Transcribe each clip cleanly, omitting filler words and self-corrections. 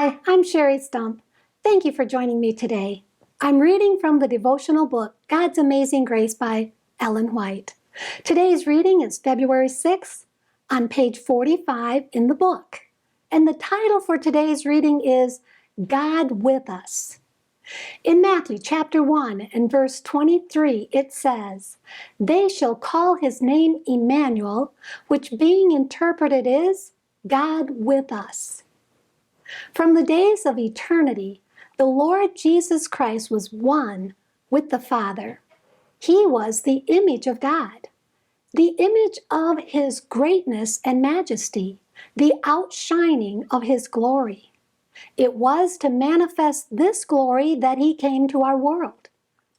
Hi, I'm Sherry Stump. Thank you for joining me today. I'm reading from the devotional book, God's Amazing Grace by Ellen White. Today's reading is February 6th on page 45 in the book. And the title for today's reading is God with Us. In Matthew chapter 1 and verse 23, it says, "They shall call his name Emmanuel," which being interpreted is God with us. From the days of eternity, the Lord Jesus Christ was one with the Father. He was the image of God, the image of his greatness and majesty, the outshining of his glory. It was to manifest this glory that he came to our world.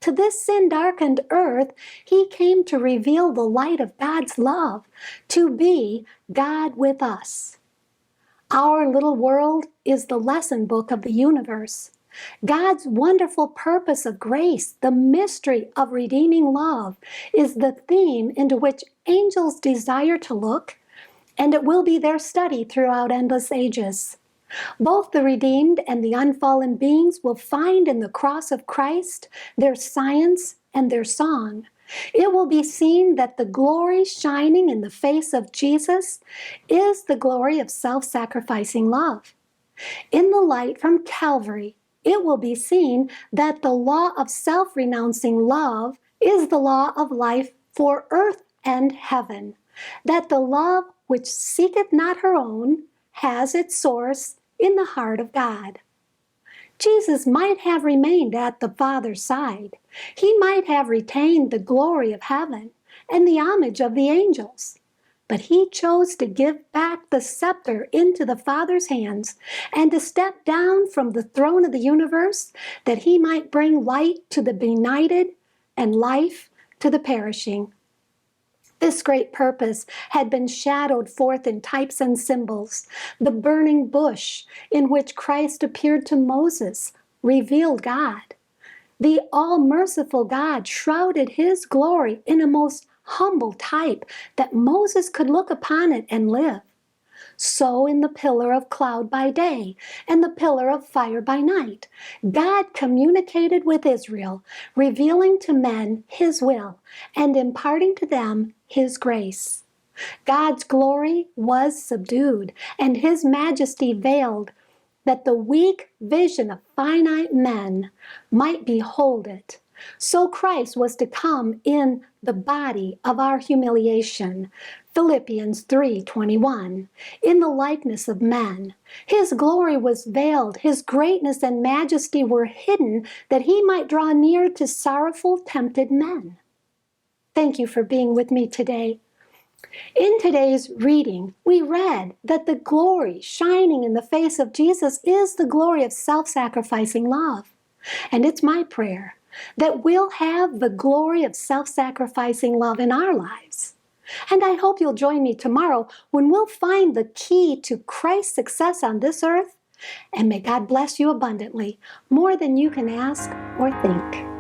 To this sin-darkened earth, he came to reveal the light of God's love, to be God with us. Our little world is the lesson book of the universe. God's wonderful purpose of grace, the mystery of redeeming love, is the theme into which angels desire to look, and it will be their study throughout endless ages. Both the redeemed and the unfallen beings will find in the cross of Christ their science and their song. It will be seen that the glory shining in the face of Jesus is the glory of self-sacrificing love. In the light from Calvary, it will be seen that the law of self-renouncing love is the law of life for earth and heaven, that the love which seeketh not her own has its source in the heart of God. Jesus might have remained at the Father's side. He might have retained the glory of heaven and the homage of the angels. But he chose to give back the scepter into the Father's hands and to step down from the throne of the universe that he might bring light to the benighted and life to the perishing. This great purpose had been shadowed forth in types and symbols. The burning bush in which Christ appeared to Moses revealed God. The all-merciful God shrouded his glory in a most humble type that Moses could look upon it and live. So in the pillar of cloud by day and the pillar of fire by night, God communicated with Israel, revealing to men his will and imparting to them his grace. God's glory was subdued and his majesty veiled, that the weak vision of finite men might behold it. So Christ was to come in the body of our humiliation, Philippians 3:21, in the likeness of men. His glory was veiled, his greatness and majesty were hidden, that he might draw near to sorrowful, tempted men. Thank you for being with me today. In today's reading, we read that the glory shining in the face of Jesus is the glory of self-sacrificing love. And it's my prayer that we'll have the glory of self-sacrificing love in our lives. And I hope you'll join me tomorrow when we'll find the key to Christ's success on this earth. And may God bless you abundantly, more than you can ask or think.